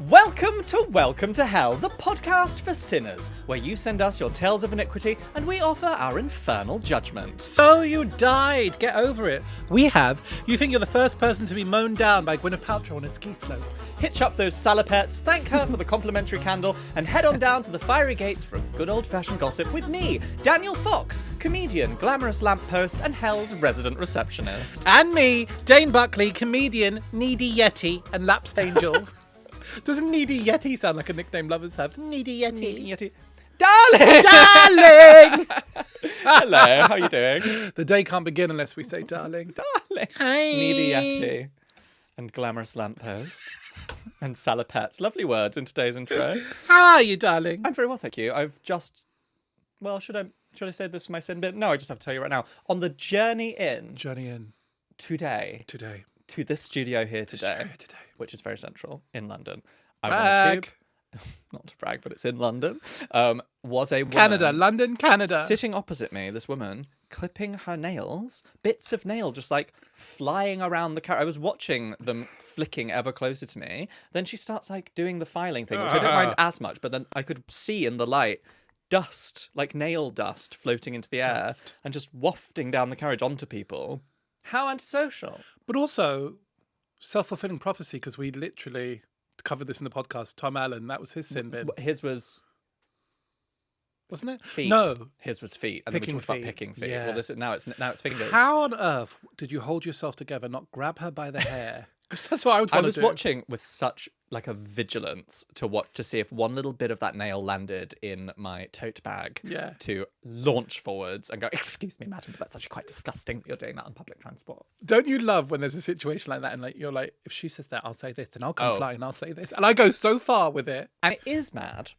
Welcome to Hell, the podcast for sinners, where you send us your tales of iniquity and we offer our infernal judgment. So you died. Get over it. We have. You think you're the first person to be mown down by Gwyneth Paltrow on a ski slope. Hitch up those salopettes, thank her for the complimentary candle, and head on down to the fiery gates for a good old-fashioned gossip with me, Daniel Fox, comedian, glamorous lamppost, and Hell's resident receptionist. And me, Dane Buckley, comedian, needy yeti, and lapsed angel. Doesn't needy yeti sound like a nickname lovers have? Needy yeti. Needy yeti. Darling! Darling! Hello, how are you doing? The day can't begin unless we say darling. Darling. Hi. Needy yeti. And glamorous lamppost. And salopettes. Lovely words in today's intro. How are you, darling? I'm very well, thank you. I've just... Well, should I say this in my sin bit? No, I just have to tell you right now. On the journey in... Today. To this studio here today. Which is very central in London. I was on a tube. Not to brag, but it's in London. Was a woman London, Canada. Sitting opposite me, this woman clipping her nails, bits of nail just like flying around the car. I was watching them flicking ever closer to me. Then she starts like doing the filing thing, which I don't mind as much, but then I could see in the light dust, like nail dust floating into the air and just wafting down the carriage onto people. How antisocial. But also self-fulfilling prophecy, because we literally covered this in the podcast. Tom Allen, that was his sin bin. His was... Wasn't it? Feet. No. His was feet. And Picking then we talked feet. about picking feet. Yeah. Well, now it's fingers. How on earth did you hold yourself together, not grab her by the hair? Because that's what I would want to do. I was watching with such like a vigilance to see if one little bit of that nail landed in my tote bag. Yeah. To launch forwards and go, excuse me, madam, but that's actually quite disgusting that you're doing that on public transport. Don't you love when there's a situation like that and like you're like, if she says that, I'll say this, then I'll come flying and I'll say this. And I go so far with it. And it is mad.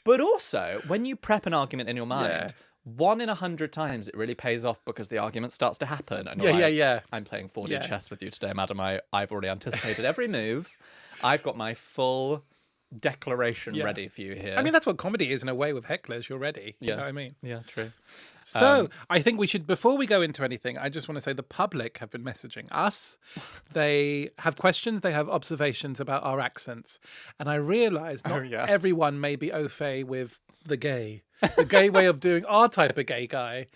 But also, when you prep an argument in your mind, 1 in 100 times it really pays off because the argument starts to happen. And Yeah. I'm playing 4D chess with you today, madam. I've already anticipated every move. I've got my full declaration ready for you here. I mean, that's what comedy is in a way with hecklers. You're ready. You know what I mean? Yeah, true. So I think we should, before we go into anything, I just want to say the public have been messaging us. They have questions. They have observations about our accents. And I realise not everyone may be au fait with the gay way of doing our type of gay guy.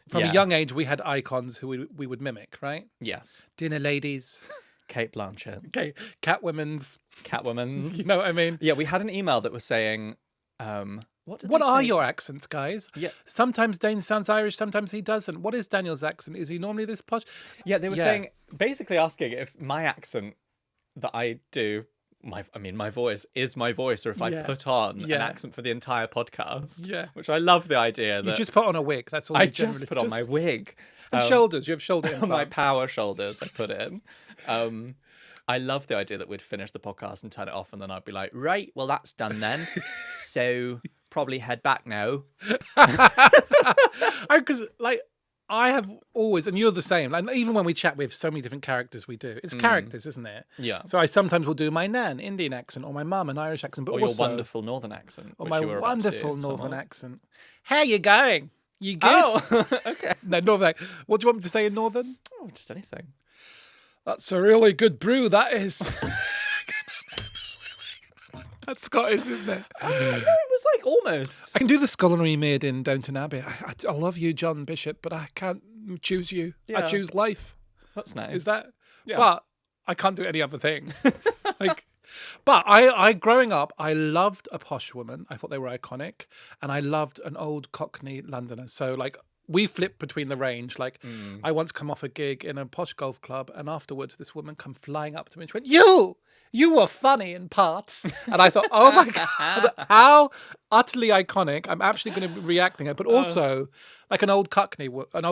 From a young age, we had icons who we would mimic, right? Yes. Dinner ladies. Kate Blanchett. Okay. Catwoman's. You know what I mean? Yeah, we had an email that was saying... What are your accents, guys? Yeah. Sometimes Dane sounds Irish, sometimes he doesn't. What is Daniel's accent? Is he normally this posh? Yeah, they were saying, basically asking if my accent that I do, my voice is my voice, or if I put on an accent for the entire podcast. Yeah. Which I love the idea that... You just put on a wig, that's all I just put on my wig. And shoulders, you have shoulder implants. My power shoulders, I put in. I love the idea that we'd finish the podcast and turn it off, and then I'd be like, right, well, that's done then. So probably head back now. Because, I have always, and you're the same, like, even when we chat, we have so many different characters we do. It's characters, isn't it? Yeah. So I sometimes will do my nan, Indian accent, or my mum, an Irish accent, but or also... your wonderful northern accent. Or my wonderful northern accent. How you going? You good? Oh, okay. No, northern. What do you want me to say in northern? Oh, just anything. That's a really good brew, that is. That's Scottish, isn't it? No, it was like almost. I can do the scullery maid in Downton Abbey. I love you, John Bishop, but I can't choose you. Yeah. I choose life. That's nice. Is that? Yeah. But I can't do any other thing. But I growing up, I loved a posh woman. I thought they were iconic. And I loved an old Cockney Londoner. So we flipped between the range. I once come off a gig in a posh golf club, and afterwards this woman come flying up to me and she went, you were funny in parts. And I thought, oh my God, how utterly iconic. I'm actually going to be reacting it, but also like an old Cockney woman. And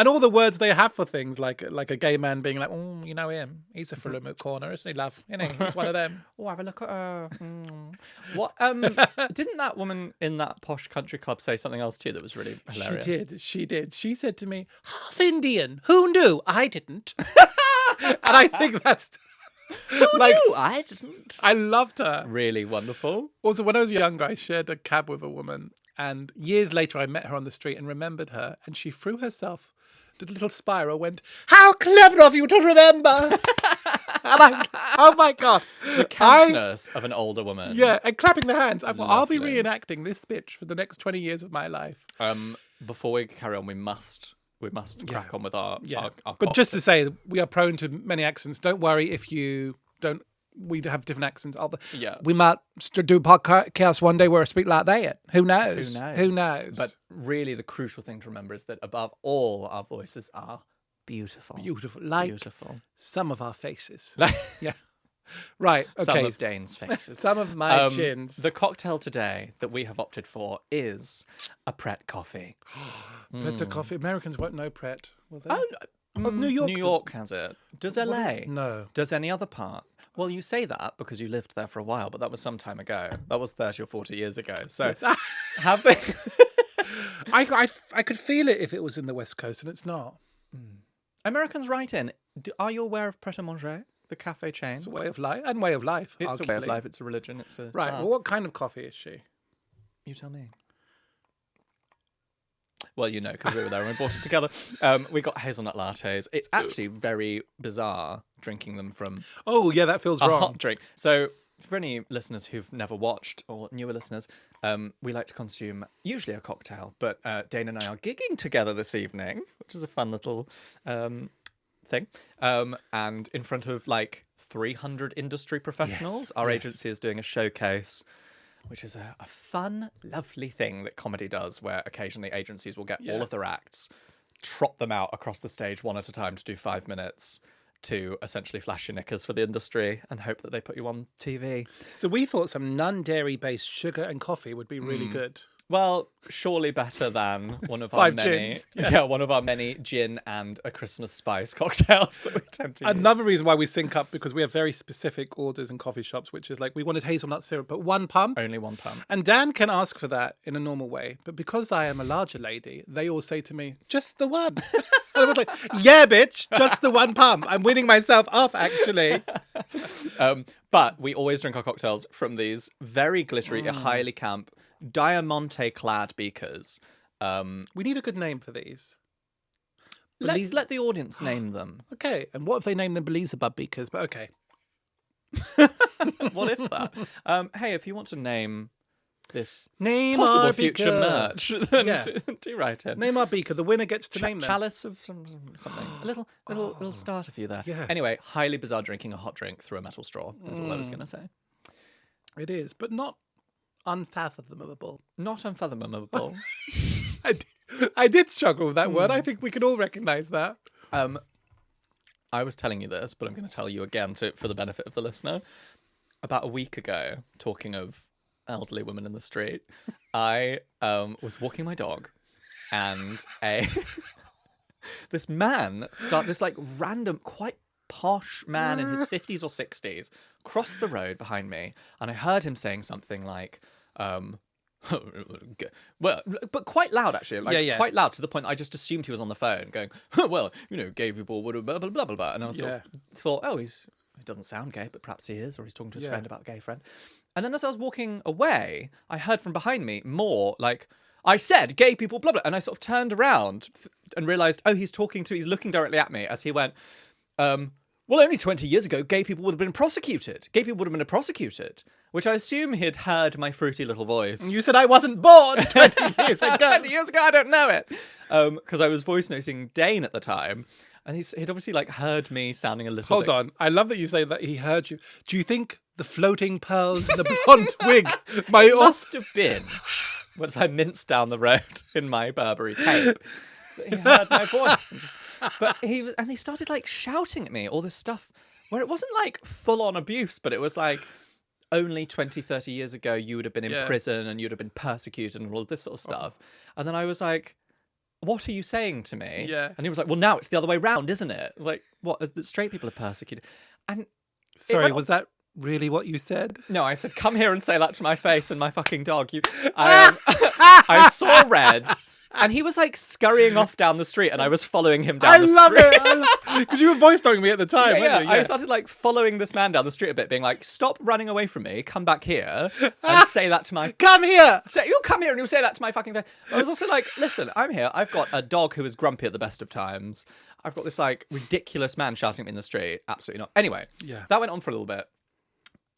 all the words they have for things, like a gay man being like, oh, you know him. He's a Fulham corner, isn't he, love? Isn't he? He's one of them. Oh, have a look at her. What? Didn't that woman in that posh country club say something else too that was really hilarious? She did. She said to me, half Indian. Who knew? I didn't. And I think that's... I didn't. I loved her. Really wonderful. Also, when I was younger, I shared a cab with a woman, and years later I met her on the street and remembered her, and she threw herself did a little spiral, went, "How clever of you to remember!" And I'm, oh my God. The campness of an older woman. Yeah, and clapping the hands. I thought, I'll be Lovely. reenacting this speech for the next 20 years of my life. Before we carry on, we must crack on with our But just to say, we are prone to many accents. Don't worry if you don't. We have different accents. Yeah. We might do a podcast one day where I speak like that. Who knows? Who knows? But really, the crucial thing to remember is that above all, our voices are beautiful. Beautiful. Like beautiful. some of our faces. Yeah. Right. Okay. Some of Dane's faces. Some of my chins. The cocktail today that we have opted for is a Pret coffee. Pret coffee. Americans won't know Pret, will they? New York has it. Does LA? No. Does any other part? Well, you say that because you lived there for a while, but that was some time ago. That was 30 or 40 years ago. So have they... I could feel it if it was in the West Coast, and it's not. Americans write in. Are you aware of Pret a Manger, the cafe chain? It's a way of life. And way of life. It's arguably. a way of life. It's a religion. It's a right. Well, what kind of coffee is she? You tell me. Well, you know, because we were there and we bought it together. We got hazelnut lattes. It's actually very bizarre drinking them from Oh, yeah, that feels a wrong. hot drink. So for any listeners who've never watched, or newer listeners, we like to consume usually a cocktail, but Dane and I are gigging together this evening, which is a fun little thing. And in front of like 300 industry professionals, our agency is doing a showcase, which is a fun, lovely thing that comedy does, where occasionally agencies will get all of their acts, trot them out across the stage one at a time to do 5 minutes to essentially flash your knickers for the industry and hope that they put you on TV. So we thought some non-dairy based sugar and coffee would be really good. Well, surely better than one of our 5 many, gins. one of our many gin and a Christmas spice cocktails that we tend to use. Another reason why we sync up, because we have very specific orders in coffee shops, which is like, we wanted hazelnut syrup, but 1 pump. Only 1 pump. And Dan can ask for that in a normal way. But because I am a larger lady, they all say to me, just the one. And I was like, yeah, bitch, just the 1 pump. I'm winning myself off, actually. But we always drink our cocktails from these very glittery, highly camp, diamante-clad beakers. We need a good name for these. Let's let the audience name them. Okay. And what if they name them Beelzebub beakers? But okay. What if that? Hey, if you want to name this Name possible our future beaker. merch, then Yeah. do write in. Name our beaker. The winner gets to name them. Chalice of something. A little start of you there. Yeah. Anyway, highly bizarre drinking a hot drink through a metal straw is all I was going to say. It is, but not unfathomable. Not unfathomable. I did struggle with that word. I think we can all recognise that. I was telling you this, but I'm going to tell you again for the benefit of the listener. About a week ago, talking of elderly women in the street, I was walking my dog, and this like random, quite posh man in his 50s or 60s crossed the road behind me, and I heard him saying something like, well, but quite loud actually, like quite loud to the point that I just assumed he was on the phone going, well, you know, gay people would blah blah blah blah blah, and I was sort of thought, oh, he doesn't sound gay, but perhaps he is, or he's talking to his friend about a gay friend. And then as I was walking away, I heard from behind me more like, I said gay people blah blah, and I sort of turned around and realised, oh, he's looking directly at me as he went, well, only 20 years ago, gay people would have been prosecuted. Gay people would have been prosecuted, which I assume he'd heard my fruity little voice. You said I wasn't born 20 years ago. 20 years ago, I don't know it. Because I was voice noting Dane at the time. And he'd obviously like heard me sounding a little Hold on. I love that you say that he heard you. Do you think the floating pearls in the blonde wig must have been once I minced down the road in my Burberry cape. He heard my voice but he started like shouting at me all this stuff where it wasn't like full on abuse, but it was like, only 20, 30 years ago you would have been in prison and you'd have been persecuted and all of this sort of stuff. And then I was like, what are you saying to me? And he was like, well, now it's the other way round, isn't it? I was like, what? The straight people are persecuted. And sorry, was that really what you said? No, I said, come here and say that to my face and my fucking dog. I saw red. And he was like scurrying off down the street, and I was following him down the street. I love it. Because you were voice talking me at the time, Yeah, weren't you? I started like following this man down the street a bit, being like, "Stop running away from me! Come back here and say that to my Come here. Say, you'll come here and you'll say that to my fucking face." I was also like, listen, I'm here. I've got a dog who is grumpy at the best of times. I've got this like ridiculous man shouting at me in the street. Absolutely not. Anyway, that went on for a little bit.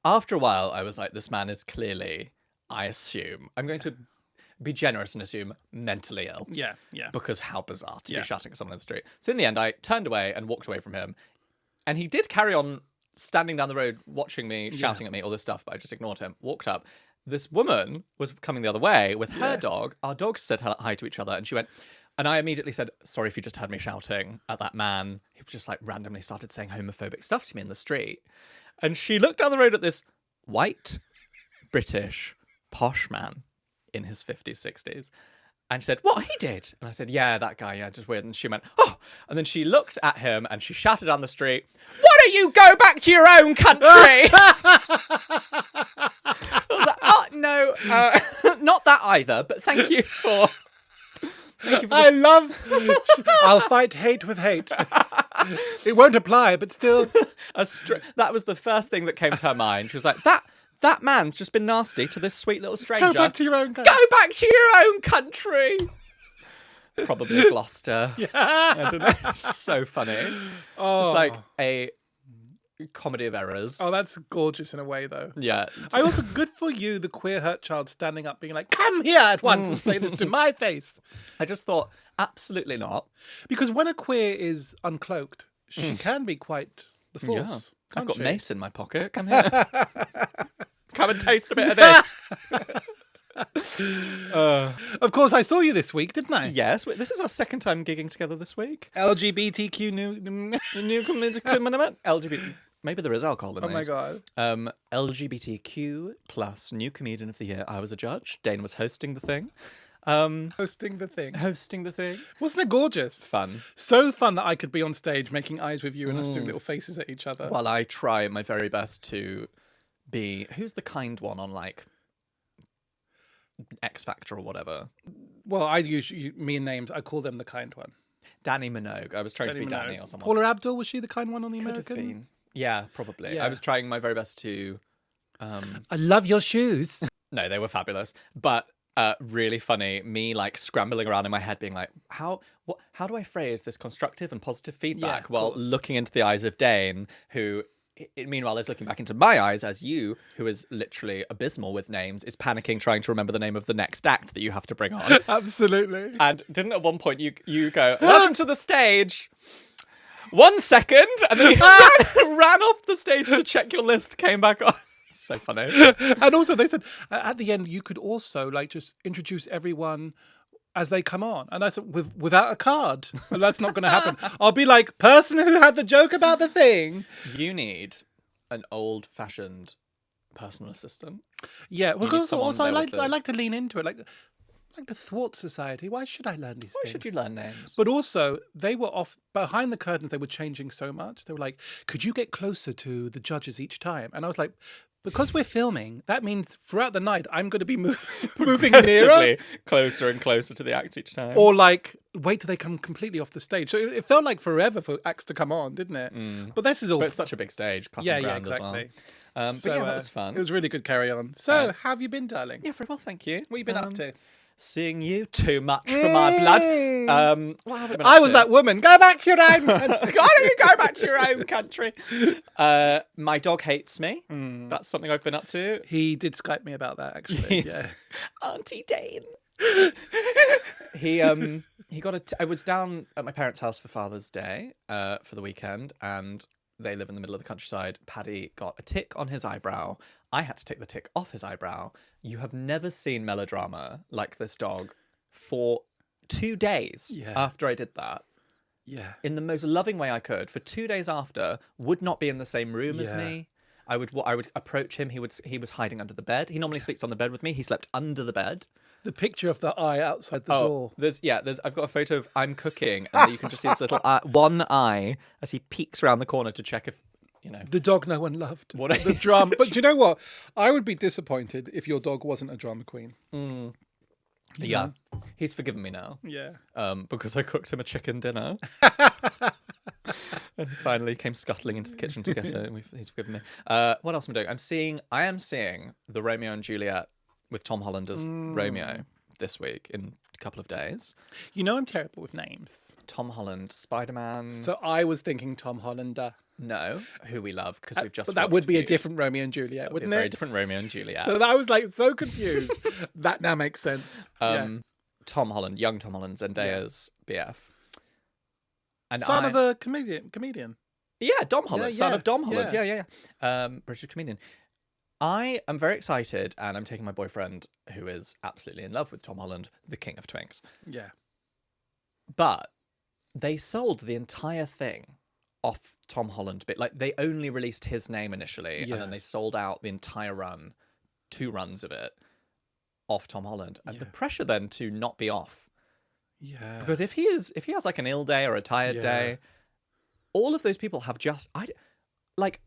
After a while, I was like, this man is clearly, I assume, I'm going to be generous and assume mentally ill. Yeah. Because how bizarre to be shouting at someone in the street. So in the end, I turned away and walked away from him. And he did carry on standing down the road, watching me, shouting at me, all this stuff, but I just ignored him. Walked up. This woman was coming the other way with her dog. Our dogs said hi to each other, and she went, and I immediately said, "Sorry if you just heard me shouting at that man who just like randomly started saying homophobic stuff to me in the street." And she looked down the road at this white, British, posh man in his 50s, 60s. And she said, "What, he did?" And I said, "Yeah, that guy, yeah, just weird." And she went, "Oh." And then she looked at him and she shouted down the street, "Why don't you go back to your own country?" I was like, "Oh, no, not that either, but thank you for I love. I'll fight hate with hate. It won't apply, but still. That was the first thing that came to her mind. She was like, that man's just been nasty to this sweet little stranger. Go back to your own country. Go back to your own country." Probably Gloucester. Yeah. I don't know. So funny. Just like a comedy of errors. Oh, that's gorgeous in a way, though. Yeah. I also, good for you, the queer hurt child standing up being like, "Come here at once and say this to my face." I just thought, absolutely not. Because when a queer is uncloaked, she can be quite the force. Yeah. I've got she? mace in my pocket. Come here. Come and taste a bit of this. Of course, I saw you this week, didn't I? Yes, this is our second time gigging together this week. LGBTQ new LGBT. Maybe there is alcohol in Oh these. my god. LGBTQ plus new comedian of the year. I was a judge. Dane was hosting the thing. Hosting the thing. Wasn't it gorgeous? Fun. So fun that I could be on stage making eyes with you and us doing little faces at each other. Well, I try my very best to be... Who's the kind one on, like, X Factor or whatever? Well, I usually mean names. I call them the kind one. Danny Minogue. I was trying to be Danny or someone. Paula Abdul, was she the kind one on the Could American? have been. Yeah, probably. Yeah. I was trying my very best to... I love your shoes. No, they were fabulous. But really funny, me like scrambling around in my head being like, how do I phrase this constructive and positive feedback while looking into the eyes of Dane, who... meanwhile, is looking back into my eyes as you, who is literally abysmal with names, is panicking trying to remember the name of the next act that you have to bring on. Absolutely. And didn't at one point you go, "Welcome to the stage. 1 second," and then you ran off the stage to check your list, came back on. So funny. And also they said at the end you could also like just introduce everyone as they come on. And I said, without a card. And that's not going to happen. I'll be like, "Person who had the joke about the thing." You need an old-fashioned personal assistant. Yeah, need because someone also I there with like to lean into it. Like the thwart society. Why should I learn these Why things? should you learn names? But also, they were off behind the curtains. They were changing so much. They were like, "Could you get closer to the judges each time?" And I was like, because we're filming, that means throughout the night I'm going to be moving nearer, closer and closer to the act each time. or like wait till they come completely off the stage. So it felt like forever for acts to come on, didn't it? But this is all. But it's such a big stage, Clapham Grand exactly. as well. So, but yeah, that was fun. It was really good carry on. So, how have you been, darling? Yeah, very well, thank you. What have you been up to? Seeing you, too much for my blood. What have I been I up was to? that woman. Go back to your own. Why don't you go back to your own country? My dog hates me. That's something I've been up to. He did Skype me about that, actually. Yes. Yeah. Auntie Dane. He got I was down at my parents' house for Father's Day for the weekend, and they live in the middle of the countryside. Paddy got a tick on his eyebrow. I had to take the tick off his eyebrow. You have never seen melodrama like this dog for 2 days after I did that. Yeah. In the most loving way I could. For 2 days after, would not be in the same room as me. I would approach him. He was hiding under the bed. He normally sleeps on the bed with me. He slept under the bed. The picture of the eye outside the door. I've got a photo of I'm cooking, and you can just see this little one eye as he peeks around the corner to check if, the dog no one loved. What the drama. But do you know what? I would be disappointed if your dog wasn't a drama queen. Yeah. He's forgiven me now. Yeah. Because I cooked him a chicken dinner. And he finally came scuttling into the kitchen to get it. And he's forgiven me. What else am I doing? I am seeing the Romeo and Juliet with Tom Holland as Romeo this week in a couple of days. You know I'm terrible with names. Tom Holland, Spider-Man. So I was thinking Tom Hollander. No, who we love because we've just. But that watched would be a Feud. different Romeo and Juliet, wouldn't A it? very different Romeo and Juliet. So I was like so confused. That now makes sense. Tom Holland, young Tom Holland, Zendaya's BF. And Son of a comedian. Yeah, Dom Holland, son of Dom Holland. Yeah. Yeah. British comedian. I am very excited, and I'm taking my boyfriend, who is absolutely in love with Tom Holland, the king of twinks. Yeah. But they sold the entire thing off Tom Holland bit. Like, they only released his name initially, and then they sold out the entire run, 2 runs of it, off Tom Holland. And the pressure then to not be off. Yeah. Because if he has like an ill day or a tired day, all of those people have just...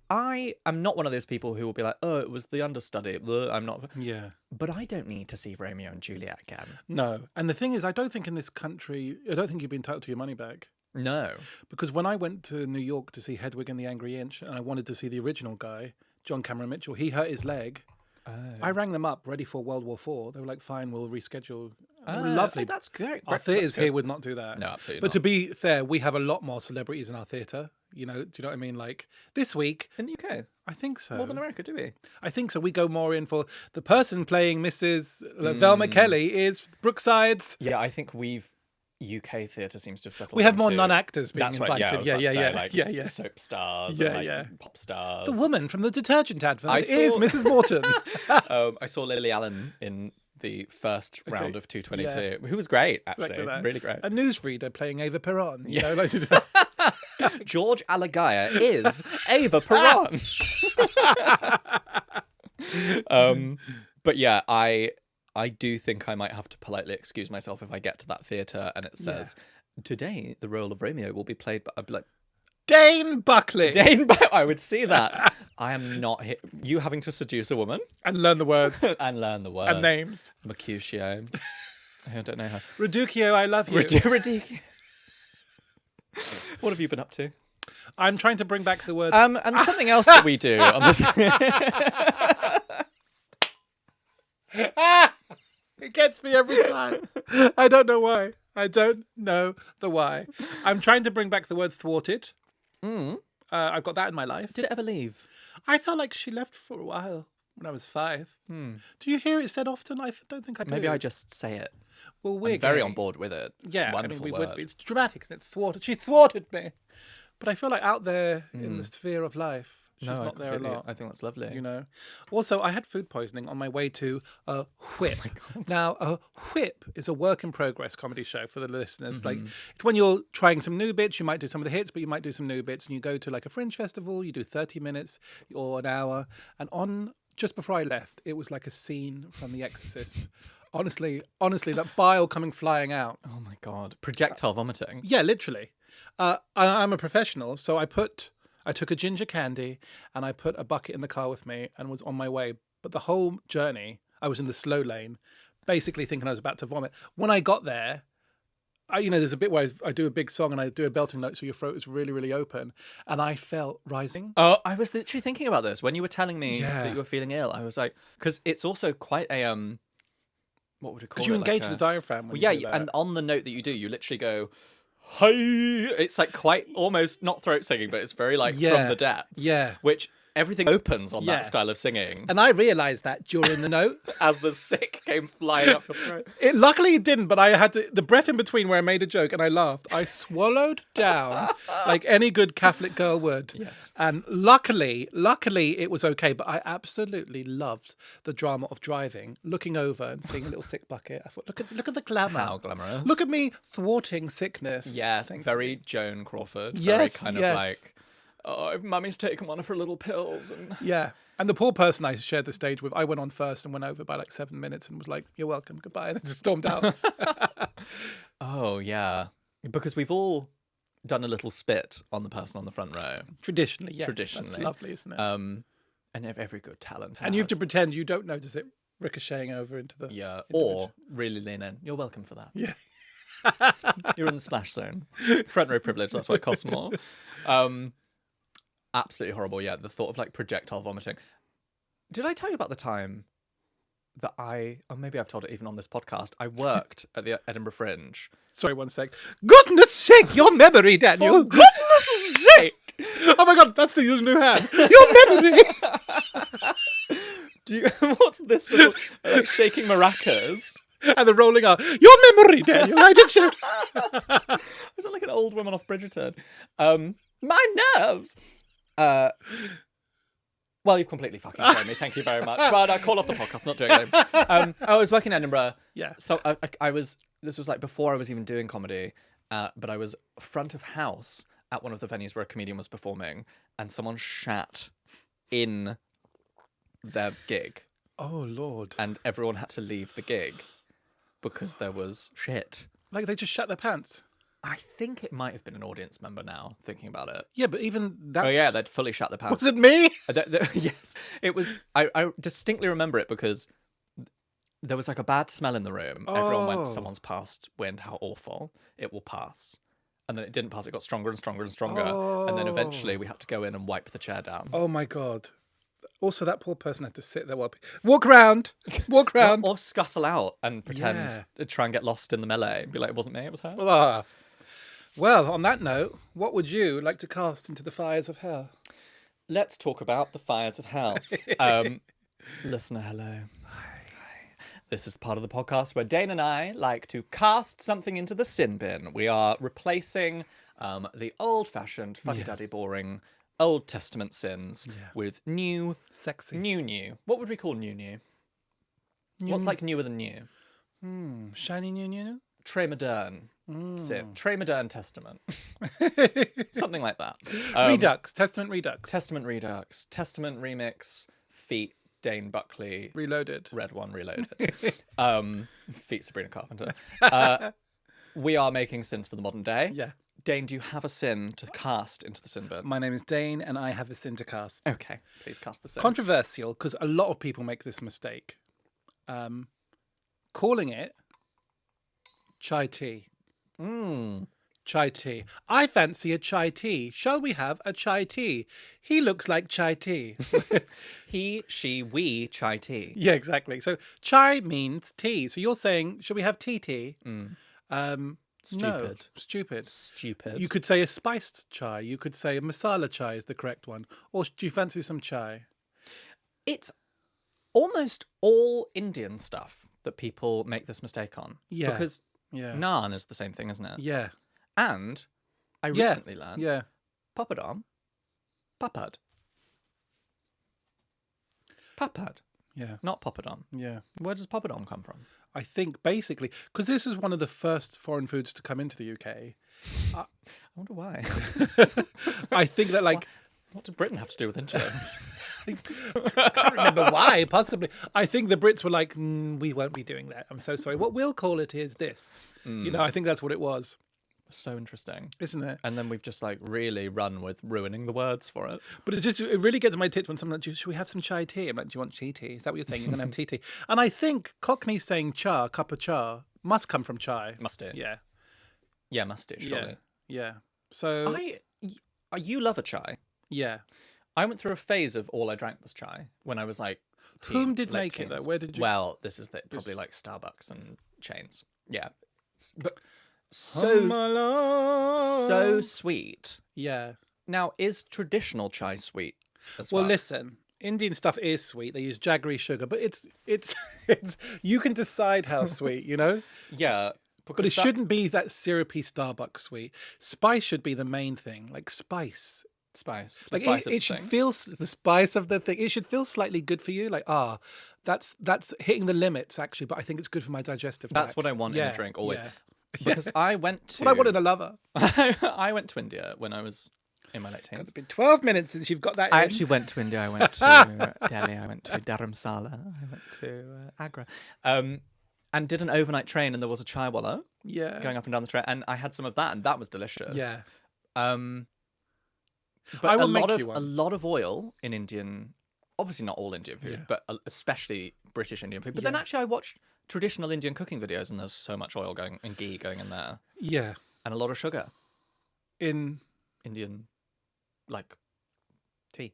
I am not one of those people who will be like, oh, it was the understudy. I'm not... Yeah. But I don't need to see Romeo and Juliet again. No. And the thing is, I don't think in this country, I don't think you've been entitled to your money back. No. Because when I went to New York to see Hedwig and the Angry Inch, and I wanted to see the original guy, John Cameron Mitchell, he hurt his leg. I rang them up, ready for World War IV. They were like, fine, we'll reschedule. They were lovely. That's great. Our theatres here would not do that. No, absolutely But not. to be fair, we have a lot more celebrities in our theatre. You know, do you know what I mean? Like, this week... In the UK? I think so. More than America, do we? I think so. We go more in for... The person playing Mrs. Velma Kelly is Brookside's... Yeah, I think UK theatre seems to have settled We have more into- non-actors being That's invited. right, yeah, I was about to say, like, yeah. soap stars Yeah, and like pop stars. The woman from the detergent advert I is saw- Mrs. Morton. I saw Lily Allen in the first round of 222, Yeah. who was great, actually. Like that. Really great. A newsreader playing Ava Perron. You know, like, George Alagaya is Ava Perron. But yeah, I do think I might have to politely excuse myself if I get to that theatre and it says, today the role of Romeo will be played by... I'd be like, Dane Buckley. I would see that. I am not here. You having to seduce a woman And learn the words and learn the words. and names. Mercutio. I don't know her. Reducio, I love you. Ridiculous. What have you been up to? I'm trying to bring back the word... And something else that we do on this. It gets me every time. I don't know why. I don't know the why. I'm trying to bring back the word thwarted. I've got that in my life. Did it ever leave? I felt like she left for a while when I was 5. Do you hear it said often? I don't think I do. Maybe I just say it. Well, we're I'm very gay. on board with it. Yeah, Wonderful we word. would be. It's dramatic, isn't it? Thwarted. She thwarted me. But I feel like out there in the sphere of life, she's No, not there a lot. I think that's lovely. You know. Also, I had food poisoning on my way to a whip. Now, a whip is a work in progress comedy show for the listeners. Like, it's when you're trying some new bits. You might do some of the hits, but you might do some new bits. And you go to like a fringe festival. You do 30 minutes or an hour. And just before I left, it was like a scene from The Exorcist. Honestly, that bile coming flying out. Oh my God. Projectile vomiting. Yeah, literally. I'm a professional, so I took a ginger candy and I put a bucket in the car with me and was on my way. But the whole journey, I was in the slow lane, basically thinking I was about to vomit. When I got there, there's a bit where I do a big song and I do a belting note, so your throat is really, really open. And I felt rising. Oh, I was literally thinking about this when you were telling me Yeah. that you were feeling ill. I was like, because it's also quite a what would you call it? Because you engage the diaphragm. When Well, you do yeah, that. and on the note that you do, you literally go, "Hi!" It's like quite almost not throat singing, but it's very like Yeah. from the depths. Yeah. Which everything opens on Yeah. that style of singing. And I realised that during the note. As the sick came flying up your throat. Luckily it didn't, but I had the breath in between where I made a joke and I laughed. I swallowed down like any good Catholic girl would. Yes. And luckily it was okay. But I absolutely loved the drama of driving, looking over and seeing a little sick bucket. I thought, look at the glamour. How glamorous. Look at me thwarting sickness. Yes, very Joan Crawford. Yes, very kind yes. of like, oh, mummy's taken one of her little pills. And Yeah. And the poor person I shared the stage with, I went on first and went over by like 7 minutes and was like, "You're welcome, goodbye," and then just stormed out. oh, yeah. Because we've all done a little spit on the person on the front row. Traditionally, yes. Traditionally. That's lovely, isn't it? And every good talent has. And you have to pretend you don't notice it. ricocheting over into the... Yeah, into or really lean in. You're welcome for that. Yeah. You're in the splash zone. Front row privilege, that's why it costs more. Absolutely horrible, yeah. The thought of like projectile vomiting. Did I tell you about the time that or maybe I've told it even on this podcast, I worked at the Edinburgh Fringe. Sorry, one sec. Goodness sake, your memory, Daniel. For goodness sake! Oh my God, that's the new hand. Your memory. What's this little, like, shaking maracas? And the rolling out. Your memory, Daniel. I just said... I sound like an old woman off Bridgerton. My nerves! Well, you've completely fucking thrown me. Thank you very much. But I call off the podcast. Not doing it anymore. I was working in Edinburgh. Yeah. So I was. This was like before I was even doing comedy. But I was front of house at one of the venues where a comedian was performing, and someone shat in their gig, Oh, Lord. and everyone had to leave the gig because there was shit. Like they just shut their pants. I think it might have been an audience member now, thinking about it. Yeah, but even that's... Oh yeah, they'd fully shut their pants. Was it me? Yes, it was. I distinctly remember it because there was like a bad smell in the room. Everyone went, Oh. someone's passed wind, how awful. It will pass. And then it didn't pass, it got stronger and stronger and stronger. And then eventually we had to go in and wipe the chair down. Oh, my God. Also, that poor person had to sit there while... Walk around. Walk around. Or scuttle out and pretend, Yeah. try and get lost in the melee and be like, it wasn't me, it was her. Ah. Well, on that note, what would you like to cast into the fires of hell? Let's talk about the fires of hell. Listener, hello. Hi. This is part of the podcast where Dane and I like to cast something into the sin bin. We are replacing the old-fashioned, fuddy-duddy, boring Old Testament sins with new... Sexy. New. What would we call new? What's like newer than new? Shiny new? Très moderne sin. Très moderne testament. Something like that. Redux. Testament Redux. Testament Redux. Testament Remix. Feet. Dane Buckley. Reloaded. Red One Reloaded. Feet Sabrina Carpenter. We are making sins for the modern day. Yeah. Dane, do you have a sin to cast into the sin bin? My name is Dane, and I have a sin to cast. Okay, please cast the sin. Controversial, because a lot of people make this mistake. Calling it chai tea. Chai tea. I fancy a chai tea. Shall we have a chai tea? He looks like chai tea. He, she, we, chai tea. Yeah, exactly. So chai means tea. So you're saying, should we have tea? Stupid. No, stupid. Stupid. You could say a spiced chai. You could say a masala chai is the correct one. Or do you fancy some chai? It's almost all Indian stuff that people make this mistake on. Yeah. Because Yeah. naan is the same thing, isn't it? Yeah. And I recently learned Yeah. papadam, papad. Papad, Yeah. not papadam. Yeah. Where does papadam come from? I think basically, because this is one of the first foreign foods to come into the UK, I wonder why. I think that like... What did Britain have to do with India? I can't remember why, possibly. I think the Brits were like, we won't be doing that. I'm so sorry. What we'll call it is this. You know, I think that's what it was. So interesting. Isn't it? And then we've just like really run with ruining the words for it. But it really gets my tits when someone's like, should we have some chai tea? I'm like, do you want tea tea? Is that what you're saying? You're going to have tea tea? And I think Cockney saying cha, cup of cha, must come from chai. Must do. Yeah. Yeah, must do, surely. Yeah. So, You love a chai. yeah. I went through a phase of all I drank was chai when I was like Whom did late make it, though? teens. Where did you... Well, this is probably like Starbucks and chains. Yeah. But so sweet. Yeah. Now, is traditional chai sweet as Well, fuck? listen, Indian stuff is sweet. They use jaggery sugar, but it's you can decide how sweet, you know? Yeah. But it shouldn't be that syrupy Starbucks sweet. Spice should be the main thing, like spice. Spice. Like spice of it the should thing. feel the spice of the thing. It should feel slightly good for you. Like, that's hitting the limits actually, but I think it's good for my digestive That's tract. what I want in a drink always. Yeah. Because I went to... What I wanted a lover. I went to India when I was in my late teens. It's been 12 minutes since you've got that I in. actually went to India. I went to Delhi. I went to Dharamsala. I went to Agra. And did an overnight train, and there was a chai wallah going up and down the train, and I had some of that, and that was delicious. Yeah. But I will a make lot you one. a lot of oil in Indian obviously not all Indian food, Yeah. but especially British Indian food. But then Yeah. actually I watched traditional Indian cooking videos, and there's so much oil going and ghee going in there, Yeah. and a lot of sugar. In Indian, like, tea.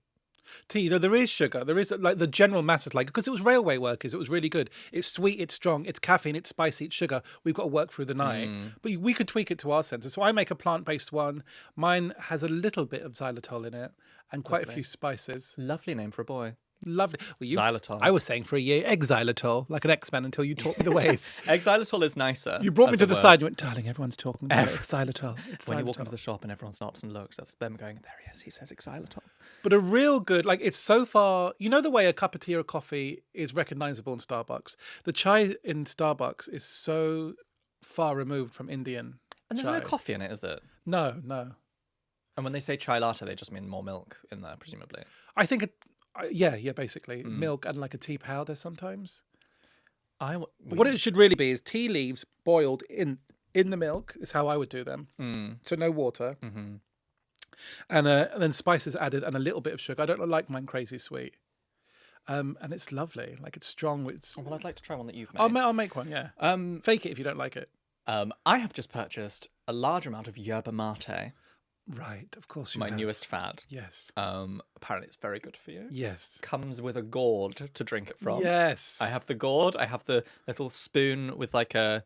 tea, though, there is sugar. There is like the general masses, like, because it was railway workers, it was really good. It's sweet, it's strong, it's caffeine, it's spicy, it's sugar. We've got to work through the night, but we could tweak it to our senses. So I make a plant-based one. Mine has a little bit of xylitol in it and quite a few spices. Lovely name for a boy. Lovely. Well, Xylitol. I was saying for a year, exylitol, like an X-Men, until you taught me the ways. Xylitol is nicer. You brought me as to a the word. side. You went, darling, everyone's talking about it. It's xylitol. It's When you walk xylitol." into the shop and everyone stops and looks, that's them going, there he is, he says xylitol. But a real good, like, it's so far, you know, the way a cup of tea or coffee is recognizable in Starbucks. The chai in Starbucks is so far removed from Indian. And there's chai. no coffee in it, is there? No, no. And when they say chai latte, they just mean more milk in there, presumably. I think yeah, basically milk and like a tea powder sometimes. But what it should really be is tea leaves boiled in the milk is how I would do them. So no water. And then spices added and a little bit of sugar. I don't like mine crazy sweet. And it's lovely. Like, it's strong. It's. Well, I'd like to try one that you've made. I'll make one. Yeah. Fake it if you don't like it. I have just purchased a large amount of yerba mate, Right. Of course you my have. newest fad. Yes. Apparently it's very good for you. Yes. Comes with a gourd to drink it from. Yes. I have the gourd. I have the little spoon with like a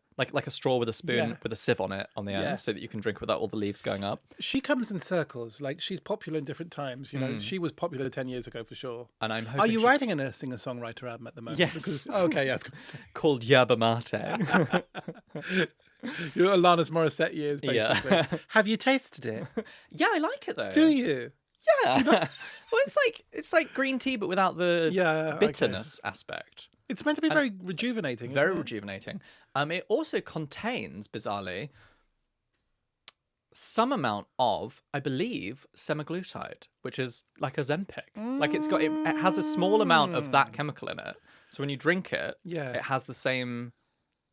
straw with a spoon Yeah. with a sieve on it on the end, Yeah. so that you can drink without all the leaves going up. She comes in circles. Like, she's popular in different times. You know, she was popular 10 years ago for sure. And I'm hoping Are you she's writing in a singer-songwriter album at the moment? Yes. Because, okay, yeah, I was going to say. called yerba mate. You're Alanis Morissette years, Yeah. basically. Have you tasted it? Yeah, I like it though. Do you? Yeah. Well, it's like green tea, but without the Yeah, bitterness aspect. It's meant to be very rejuvenating. Very isn't it? rejuvenating. It also contains, bizarrely, some amount of, I believe, semaglutide, which is like a Ozempic. Like it has a small amount of that chemical in it. So when you drink it, Yeah. it has the same,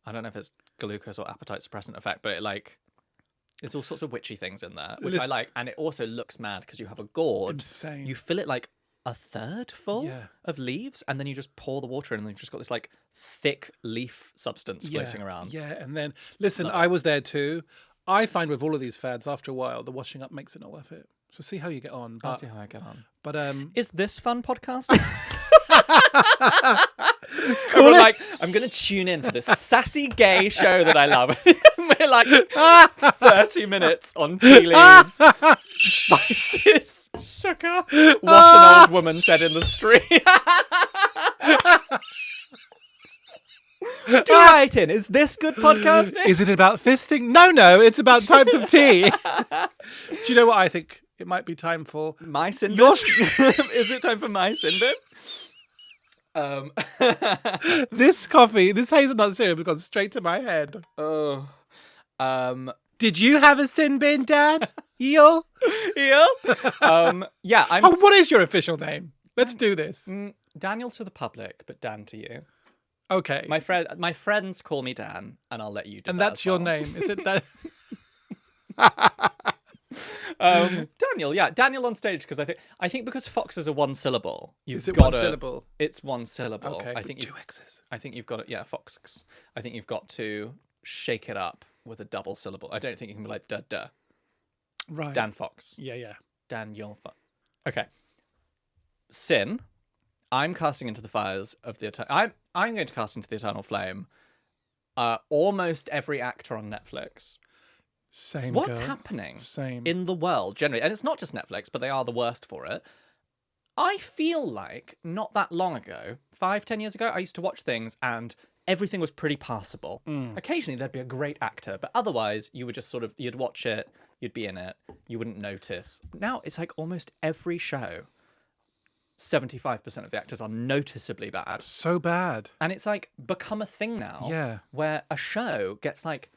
I don't know if it's glucose or appetite suppressant effect, but there's all sorts of witchy things in there, which I This- like. And it also looks mad because you have a gourd. Insane. You fill it like a third full Yeah. of leaves, and then you just pour the water in, and you've just got this like thick leaf substance floating around. Yeah, and then listen, I was there too. I find with all of these fads, after a while, the washing up makes it not worth it. So see how you get on. I'll But, see how I get on. but Is this fun podcasting? We're like, I'm going to tune in for this sassy gay show that I love. We're like 30 minutes on tea leaves, spices, sugar. What an old woman said in the street. Do write in. Is this good podcasting? is it about fisting? No, it's about types of tea. Do you know what I think it might be time for? My sin bin? Yours- Is it time for my sin bin? This coffee, this hazelnut syrup has gone straight to my head. Oh. Did you have a sin bin, Dad? Eel? Yeah. Yeah, I'm Oh, what is your official name? Let's do this. Daniel to the public, but Dan to you. Okay. My friends call me Dan, and I'll let you do And that that's as your well. name. Is it that? Daniel, yeah, Daniel on stage, because I think because Fox is a one syllable, you've Is it got one syllable? It's one syllable. Okay. I think two X's. I think you've got it. Yeah, Fox. I think you've got to shake it up with a double syllable. I don't think you can be like duh. Right. Dan Fox. Yeah. Daniel Fox. Okay. Sin. I'm casting into the fires of the I'm going to cast into the eternal flame. Almost every actor on Netflix. Same. What's girl. happening Same. in the world generally? And it's not just Netflix, but they are the worst for it. I feel like not that long ago, 5-10 years ago, I used to watch things and everything was pretty passable. Occasionally there'd be a great actor, but otherwise you would just sort of, you'd watch it, you'd be in it, you wouldn't notice. Now it's like almost every show, 75% of the actors are noticeably bad. So bad. And it's like become a thing now. Yeah. Where a show gets like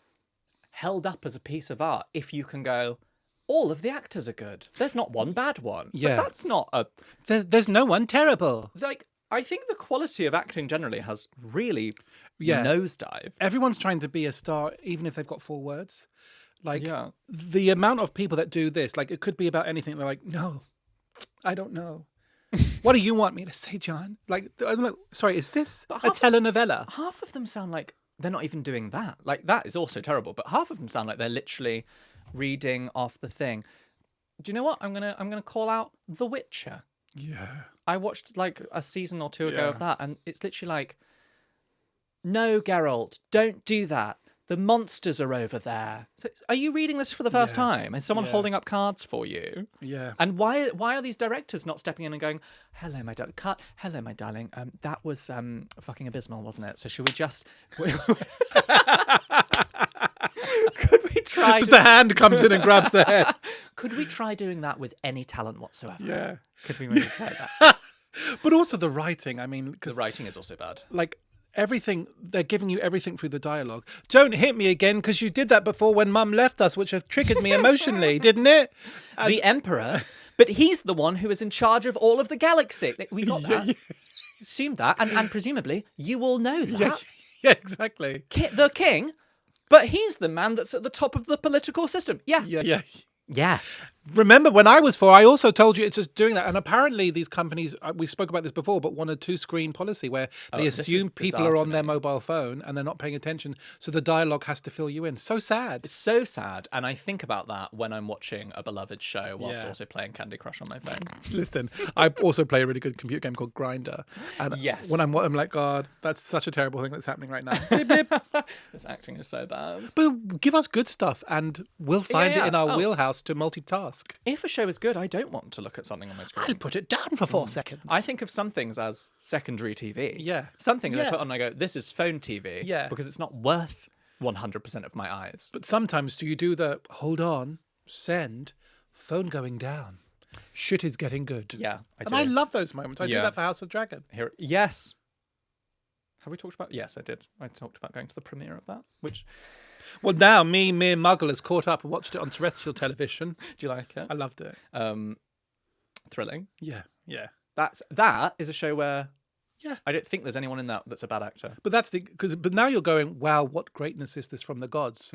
held up as a piece of art if you can go, all of the actors are good. There's not one bad one. Yeah. So that's not a There's no one terrible. like. I think the quality of acting generally has really Yeah. nosedived. Everyone's trying to be a star, even if they've got 4 words. Like, Yeah. the amount of people that do this, like, it could be about anything. They're like, no, I don't know. What do you want me to say, John? Like, I'm like, sorry, is this But a telenovela? Half of them sound like they're not even doing that. Like, that is also terrible. But half of them sound like they're literally reading off the thing. Do you know what? I'm gonna call out The Witcher. Yeah. I watched like a season or two ago Yeah. of that, and it's literally like, no, Geralt, don't do that. The monsters are over there. So, are you reading this for the first Yeah. time? Is someone Yeah. holding up cards for you? Yeah. And why are these directors not stepping in and going, "Hello, my darling, hello, my darling. That was fucking abysmal, wasn't it? So should we just could we try? Just a hand comes in and grabs the head. Could we try doing that with any talent whatsoever? Yeah. Could we maybe try that? But also the writing. I mean, The because writing is also bad. like everything, they're giving you everything through the dialogue. Don't hit me again because you did that before when Mum left us, which have triggered me emotionally, didn't it? The Emperor, but he's the one who is in charge of all of the galaxy. We got that. Assumed that, and presumably you will know that. Yeah, exactly. The king, but he's the man that's at the top of the political system. Yeah. Yeah. Remember when I was 4, I also told you it's just doing that. And apparently these companies, we spoke about this before, but want a 2-screen policy where they this assume is people bizarre are to on their me. mobile phone and they're not paying attention. So the dialogue has to fill you in. So sad. It's so sad, and I think about that when I'm watching a beloved show whilst Yeah. also playing Candy Crush on my phone. Listen, I also play a really good computer game called Grinder. And Yes. when I'm like, God, that's such a terrible thing that's happening right now. Blip, blip. This acting is so bad. But give us good stuff and we'll find yeah. it in our Oh. wheelhouse to multitask. If a show is good, I don't want to look at something on my screen. I'll put it down for 4 seconds. I think of some things as secondary TV. Yeah. Some things I Yeah. put on and I go, this is phone TV. Yeah. Because it's not worth 100% of my eyes. But sometimes do you do the hold on, send, phone going down. Shit is getting good. Yeah, I And do. I love those moments. I do Yeah. that for House of Dragon. Yes. Have we talked about? Yes, I did. I talked about going to the premiere of that. Which, Well, now me, mere Muggle, has caught up and watched it on terrestrial television. do you like it? I loved it. Thrilling. Yeah. That is a show where Yeah. I don't think there's anyone in that that's a bad actor. But that's but now you're going, wow, what greatness is this from the gods?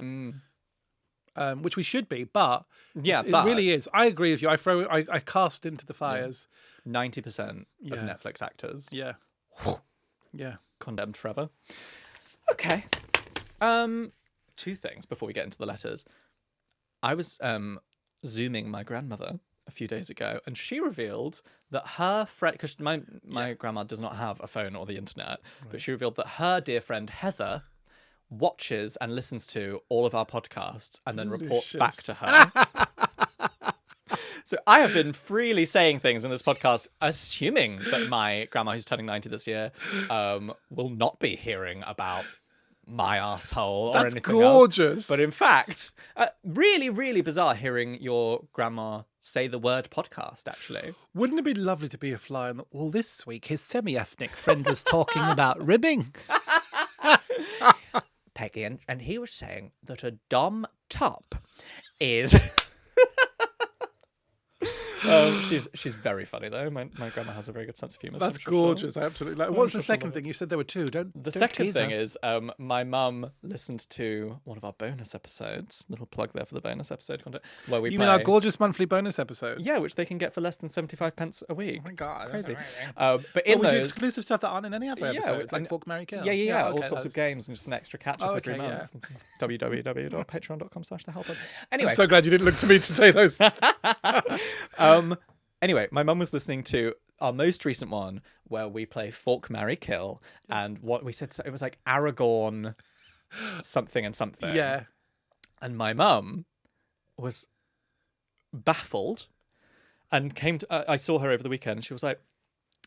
Which we should be, but Yeah, it but really is. I agree with you. I cast into the fires. 90% Yeah. of Netflix actors Yeah. Yeah. condemned forever. Okay. 2 things before we get into the letters. I was Zooming my grandmother a few days ago, and she revealed that her friend, because my grandma does not have a phone or the internet, but she revealed that her dear friend Heather watches and listens to all of our podcasts and then reports back to her. So I have been freely saying things in this podcast, assuming that my grandma, who's turning 90 this year, will not be hearing about my asshole or That's anything gorgeous. else. But in fact, really, really bizarre hearing your grandma say the word podcast, actually. Wouldn't it be lovely to be a fly on the wall this week? His semi-ethnic friend was talking about ribbing. Peggy, and he was saying that a dom top is... she's very funny though. My grandma has a very good sense of humour. That's gorgeous. I absolutely like. What's the second thing? You said there were 2. The second thing is my mum listened to one of our bonus episodes. Little plug there for the bonus episode content where we You play. mean our gorgeous monthly bonus episodes? Yeah, which they can get for less than 75p a week. Oh my god, Crazy. that's amazing. But in we do those, exclusive stuff that aren't in any other Yeah, episodes, like and- Fork, Marry, Kill. yeah, all okay, sorts of those. games and just an extra catch up every okay, month. www.patreon.com/thehelper. Anyway, I'm so glad you didn't look to me to say those. Anyway, my mum was listening to our most recent one where we play Fork, Marry, Kill, and what we said, it was like Aragorn something and something. Yeah. And my mum was baffled and came to, I saw her over the weekend and she was like,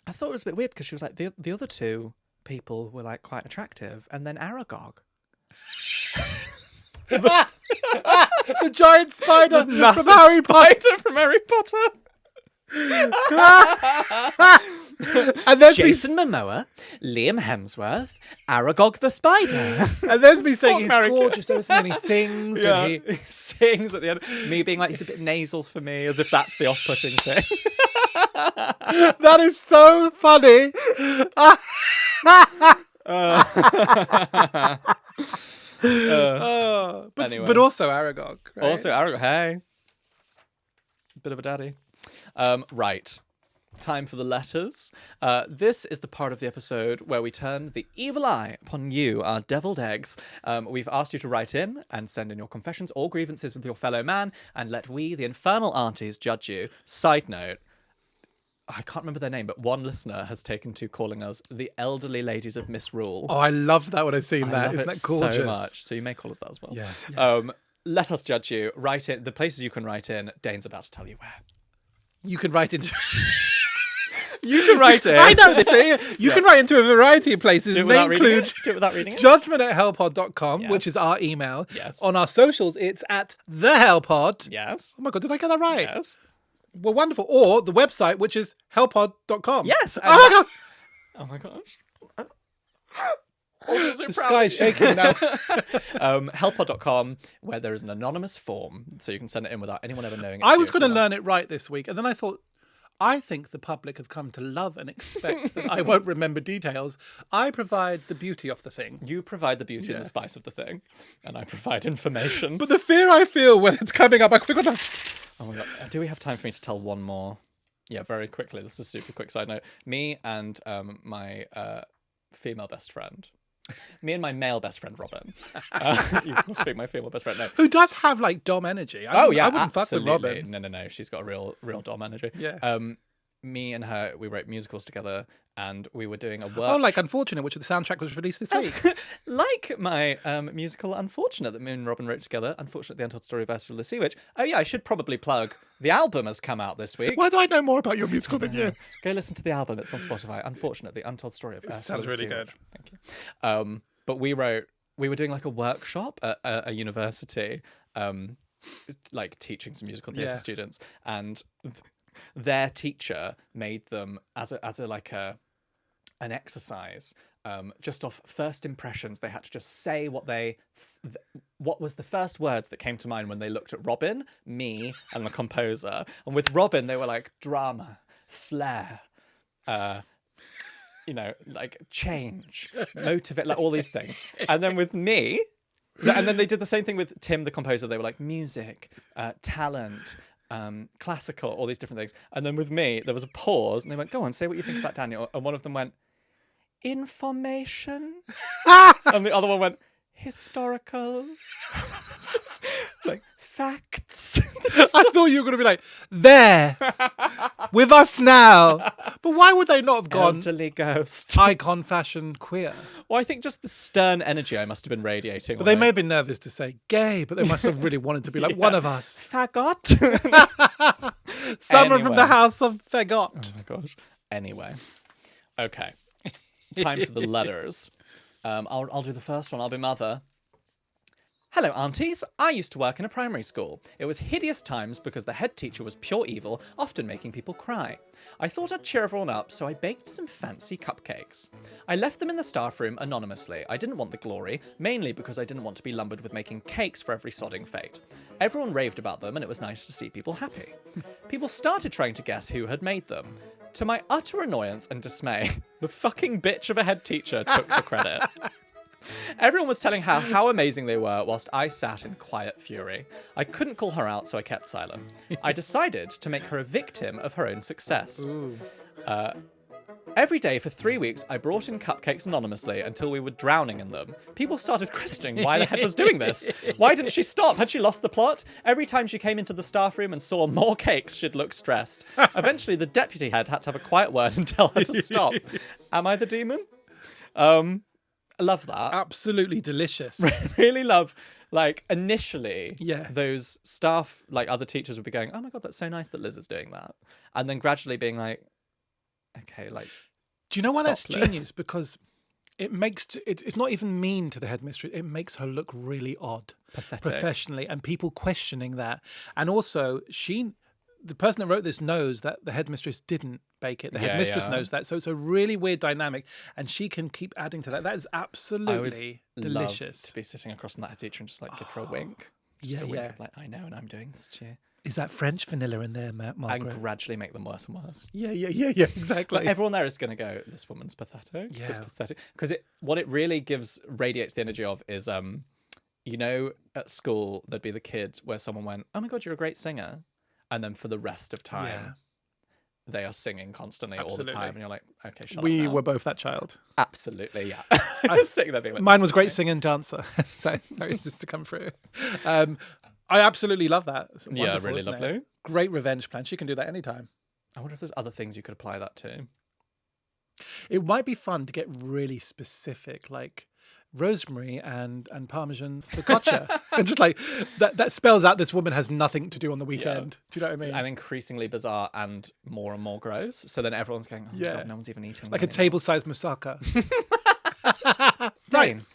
I thought it was a bit weird because she was like, the other 2 people were like quite attractive and then Aragog. The giant spider from Massive Harry Potter. spider from Harry Potter. And there's me, Jason Momoa, Liam Hemsworth, Aragog the Spider. and there's me saying Fuck he's America. gorgeous. There was and he sings. And he, He sings at the end. Me being like, he's a bit nasal for me, as if that's the off-putting thing. that is so funny. Anyway. But also Aragog. Right? Also, Aragog, hey. Bit of a daddy. Right. Time for the letters. This is the part of the episode where we turn the evil eye upon you, our deviled eggs. We've asked you to write in and send in your confessions or grievances with your fellow man, and let we, the Infernal Aunties, judge you. Side note, I can't remember their name, but one listener has taken to calling us the elderly ladies of Misrule. Oh, I loved that when I seen I that. love Isn't it that gorgeous? so much. So you may call us that as well. Yeah. Let us judge you. Write in the places you can write in. Dane's about to tell you where. You can write into. You can write in. I know this. You can write into a variety of places. Do it May without reading include it. Do it without reading it. judgment@hellpod.com, Yes. which is our email. Yes. On our socials, it's at the Hellpod. Yes. Oh my god, did I get that right? Yes. Well, wonderful. Or the website, which is hellpod.com. Yes. Oh my god. Oh my gosh. Also so The proud sky of is you. shaking now. Helpod.com, where there is an anonymous form, so you can send it in without anyone ever knowing it's I you was if going you to want. learn it right this week, and then I thought, I think the public have come to love and expect that I won't remember details. I provide the beauty of the thing. You provide the beauty and the spice of the thing, and I provide information. But the fear I feel when it's coming up, I quickly got to... Oh my god. Do we have time for me to tell one more? Yeah, very quickly. This is a super quick side note. Me and my female best friend. Me and my male best friend, Robin. You must be my female best friend. No. Who does have, like, dom energy. Oh, yeah, I wouldn't fuck with absolutely. Robin. No. She's got a real dom energy. Yeah. Me and her, we wrote musicals together, and we were doing a work. Oh, like Unfortunate, which the soundtrack was released this week. Like my musical Unfortunate that me and Robin wrote together, Unfortunate, The Untold Story of Ursula the Sea Witch. Oh yeah, I should probably plug the album has come out this week. Why do I know more about your musical than you? Go listen to the album. It's on Spotify. Unfortunate, The Untold Story of Ursula sounds the really Sea good. Witch. Thank you. But we were doing like a workshop at a university, like teaching some musical theatre Yeah. students, and their teacher made them as an exercise. Just off first impressions, they had to just say what was the first words that came to mind when they looked at Robin, me, and the composer. And with Robin, they were like drama, flair, like change, motivate, like all these things. And then with me, and then they did the same thing with Tim, the composer. They were like music, talent, classical, all these different things. And then with me, there was a pause, and they went, "Go on, say what you think about Daniel." And one of them went, "Information," and the other one went, "Historical," like facts. I thought you were going to be like, there, with us now. But why would they not have gone Elderly ghost. icon fashion queer? Well, I think just the stern energy I must have been radiating. But they may have been nervous to say gay, but they must have really wanted to be like one of us. Fagot. Someone from the Anyway. house of Fagot. Oh my gosh. Anyway, okay. Time for the letters. I'll do the first one. I'll be mother. Hello, aunties. I used to work in a primary school. It was hideous times because the head teacher was pure evil, often making people cry. I thought I'd cheer everyone up, so I baked some fancy cupcakes. I left them in the staff room anonymously. I didn't want the glory, mainly because I didn't want to be lumbered with making cakes for every sodding fate. Everyone raved about them, and it was nice to see people happy. People started trying to guess who had made them. To my utter annoyance and dismay, the fucking bitch of a head teacher took the credit. Everyone was telling her how amazing they were, whilst I sat in quiet fury. I couldn't call her out, so I kept silent. I decided to make her a victim of her own success. Every day for 3 weeks, I brought in cupcakes anonymously until we were drowning in them. People started questioning why the head was doing this. Why didn't she stop? Had she lost the plot? Every time she came into the staff room and saw more cakes, she'd look stressed. Eventually, the deputy head had to have a quiet word and tell her to stop. Am I the demon? I love that. Absolutely delicious. Really love, like, initially, Yeah. those staff, like, other teachers would be going, "Oh my God, that's so nice that Liz is doing that." And then gradually being like, okay, like, Do you know why that's Stop, Liz. genius? Because it makes it's not even mean to the headmistress. It makes her look really odd, pathetic. professionally, and people questioning that. And also, the person that wrote this knows that the headmistress didn't bake it. The Yeah, headmistress yeah. knows that. So it's a really weird dynamic, and she can keep adding to that. That is I absolutely would delicious. love to be sitting across from that head teacher and just, like, give her a wink. Just Yeah, a wink yeah. of, like, I know, and I'm doing this to you. Is that French vanilla in there, Margaret? And gradually make them worse and worse. Yeah, exactly. Like, everyone there is going to go, this woman's pathetic. Yeah. It's pathetic. Because what it really radiates the energy of is, at school, there'd be the kid where someone went, "Oh my God, you're a great singer." And then for the rest of time, they are singing constantly all the Absolutely. time, and you're like, okay, shut up We now. were both that child. Absolutely, yeah. I was sitting there being like, Mine this was is great me. singer and dancer. So it's just to come through. I absolutely love that. It's Yeah, wonderful, really isn't it? lovely. Great revenge plan. She can do that anytime. I wonder if there's other things you could apply that to. It might be fun to get really specific, like rosemary and parmesan focaccia. And just like that spells out this woman has nothing to do on the weekend. Do you know what I mean? And increasingly bizarre and more gross. So then everyone's going, oh, God, no one's even eating Like that a table-sized moussaka. Dane,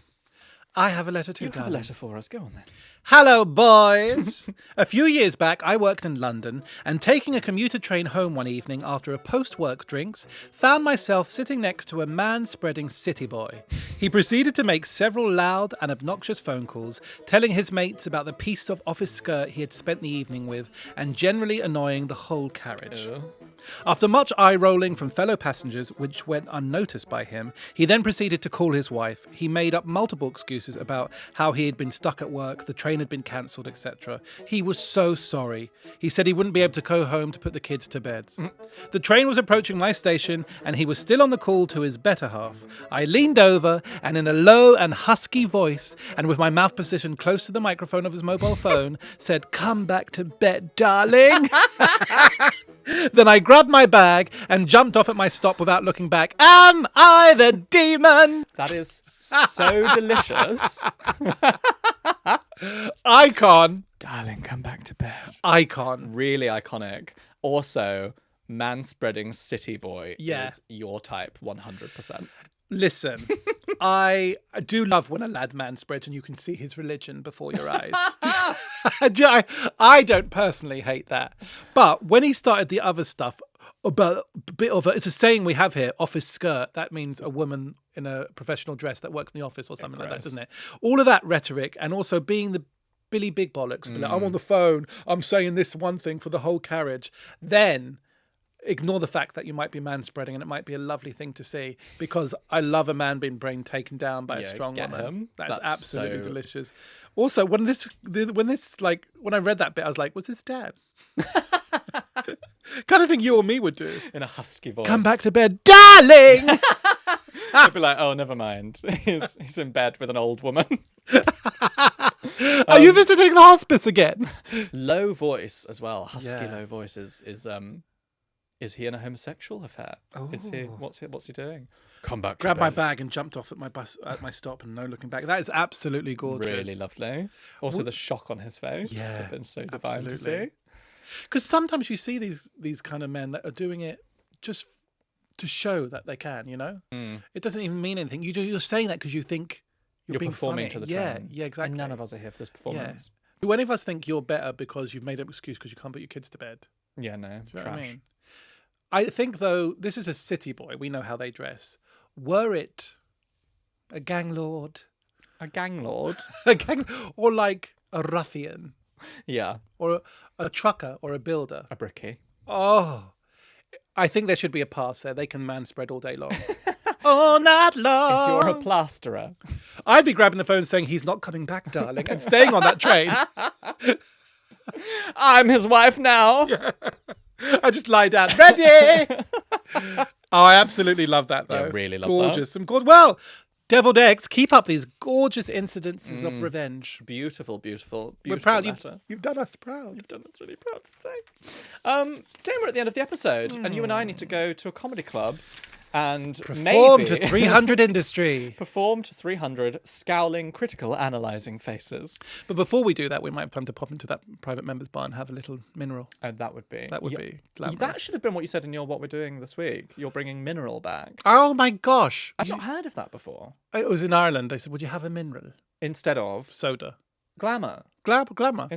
I have a letter too, you have a darling. letter for us. Go on then. Hello, boys. A few years back, I worked in London and taking a commuter train home one evening after a post-work drinks, found myself sitting next to a man-spreading city boy. He proceeded to make several loud and obnoxious phone calls, telling his mates about the piece of office skirt he had spent the evening with and generally annoying the whole carriage. After much eye-rolling from fellow passengers, which went unnoticed by him, he then proceeded to call his wife. He made up multiple excuses about how he had been stuck at work, the train had been cancelled, etc. He was so sorry. He said he wouldn't be able to go home to put the kids to bed. The train was approaching my station, and he was still on the call to his better half. I leaned over, and in a low and husky voice, and with my mouth positioned close to the microphone of his mobile phone, said, "Come back to bed, darling." Then I grabbed my bag and jumped off at my stop without looking back. Am I the demon? That is so delicious. Icon. Darling, come back to bed. Icon. Really iconic. Also, man-spreading city boy Yeah. is your type 100%. Listen, I do love when a lad man spreads and you can see his religion before your eyes. I don't personally hate that. But when he started the other stuff, about a bit of it's a saying we have here, office skirt. That means a woman in a professional dress that works in the office or something like that, doesn't it? All of that rhetoric and also being the Billy Big Bollocks. Like, I'm on the phone. I'm saying this one thing for the whole carriage. Then ignore the fact that you might be manspreading and it might be a lovely thing to see, because I love a man being brain taken down by a strong get woman. him. That's absolutely so- delicious. Also, when I read that bit, I was like, was this Dad? Kind of thing you or me would do. In a husky voice. Come back to bed, darling. I'd be like, oh, never mind. He's in bed with an old woman. Are you visiting the hospice again? Low voice as well. Husky Yeah. low voice is he in a homosexual affair? Is he? What's he doing? Come back. Grabbed to my bed. bag and jumped off at my stop and no looking back. That is absolutely gorgeous. Really lovely. Also, the shock on his face. Yeah, would have been so divine to absolutely. see. Because sometimes you see these kind of men that are doing it just to show that they can, you know? It doesn't even mean anything. You're saying that because you think you're being performing funny. to the train. Yeah, exactly. And none of us are here for this performance. Do any of us think you're better because you've made an excuse because you can't put your kids to bed? Yeah, no. Do you know Trash. what I mean? I think, though, this is a city boy. We know how they dress. Were it a gang lord, A gang lord. or like a ruffian, Yeah. or a trucker, or a builder? A brickie. Oh, I think there should be a pass there. They can manspread all day long. All night long. If you're a plasterer. I'd be grabbing the phone saying, "He's not coming back, darling," and staying on that train. I'm his wife now. I just lie down. Ready? Oh, I absolutely love that, though. Yeah, really love gorgeous. Some gorgeous. Well, Deviled Eggs, keep up these gorgeous incidences of revenge. Beautiful, beautiful, We're beautiful proud. letter. You've done us proud. You've done us really proud to say. Dane, we're at the end of the episode, and you and I need to go to a comedy club and Perform maybe to 300 industry. perform to 300 scowling, critical, analysing faces. But before we do that, we might have time to pop into that private members bar and have a little mineral. And that would be... That would be glamorous. That should have been what you said in your What We're Doing this week. You're bringing mineral back. Oh my gosh. I've not heard of that before. It was in Ireland. They said, would you have a mineral? Instead of Soda. glamour. Glamour. Glamour.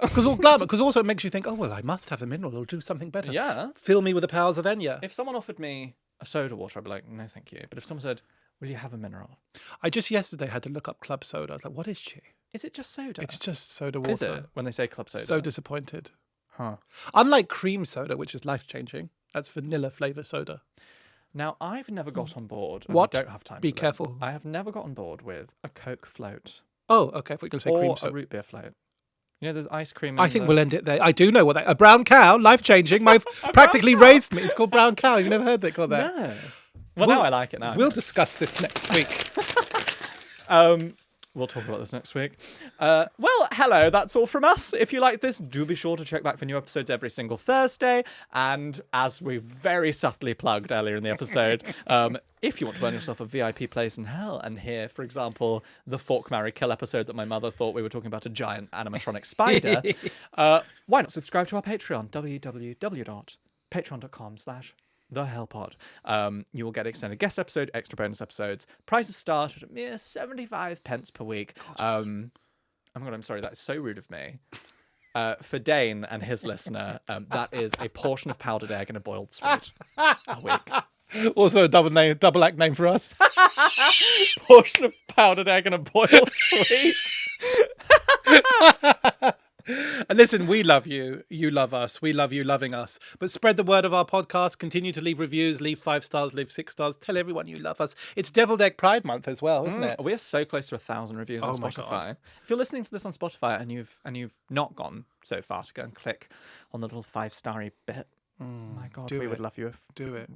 Because also it makes you think, oh, well, I must have a mineral. It'll do something better. Yeah. Fill me with the powers of Enya. If someone offered me a soda water, I'd be like, no, thank you. But if someone said, will you have a mineral? I just yesterday had to look up club soda. I was like, what is she? Is it just soda? It's just soda water. Is it? When they say club soda. So disappointed. Huh. Unlike cream soda, which is life-changing. That's vanilla flavour soda. Now, I've never got on board. And What? We don't have time Be for this. careful. I have never got on board with a Coke float Oh, okay. I thought you were going to say or cream a soda. root beer float. You know, there's ice cream. I think we'll end it there. I do know what that. A brown cow, life changing. My practically raised me. It's called brown cow. You've never heard that called that? No. Well, now I like it now. We'll discuss this next week. We'll talk about this next week. Well, hello, that's all from us. If you like this, do be sure to check back for new episodes every single Thursday. And as we very subtly plugged earlier in the episode, if you want to earn yourself a VIP place in hell and hear, for example, the Fork, Marry, Kill episode that my mother thought we were talking about a giant animatronic spider, why not subscribe to our Patreon, www.patreon.com/TheHellPod. You will get extended guest episode, extra bonus episodes. Prices start at a mere 75 pence per week. Oh my god, I'm sorry, that is so rude of me. For Dane and his listener, that is a portion of powdered egg and a boiled sweet a week. Also a double act name for us. Portion of powdered egg and a boiled sweet. And listen, we love you. You love us. We love you loving us. But spread the word of our podcast. Continue to leave reviews. Leave 5 stars. Leave 6 stars. Tell everyone you love us. It's Deviled Egg Pride Month as well, isn't it? We are so close to 1,000 reviews on my Spotify. God. If you're listening to this on Spotify and you've not gone so far to go and click on the little 5-starry bit, my God, we would love you if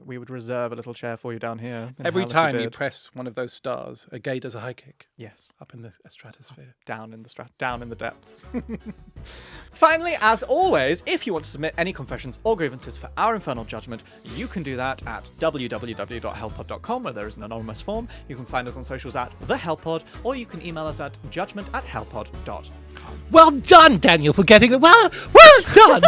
we would reserve a little chair for you down here. Every time you press one of those stars, a gay does a high kick. Yes. Up in the stratosphere. Down in the depths. Finally, as always, if you want to submit any confessions or grievances for our infernal judgment, you can do that at www.hellpod.com, where there is an anonymous form. You can find us on socials at TheHellPod, or you can email us at judgment@hellpod.com. Well done, Daniel, for getting it. Well done.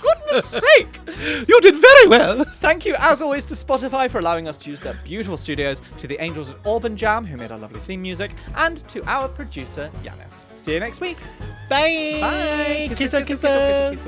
Goodness sake! You did very well. Thank you, as always, to Spotify for allowing us to use their beautiful studios, to the angels at Auburn Jam, who made our lovely theme music, and to our producer, Yanis. See you next week. Bye. Bye. Kiss. Kiss.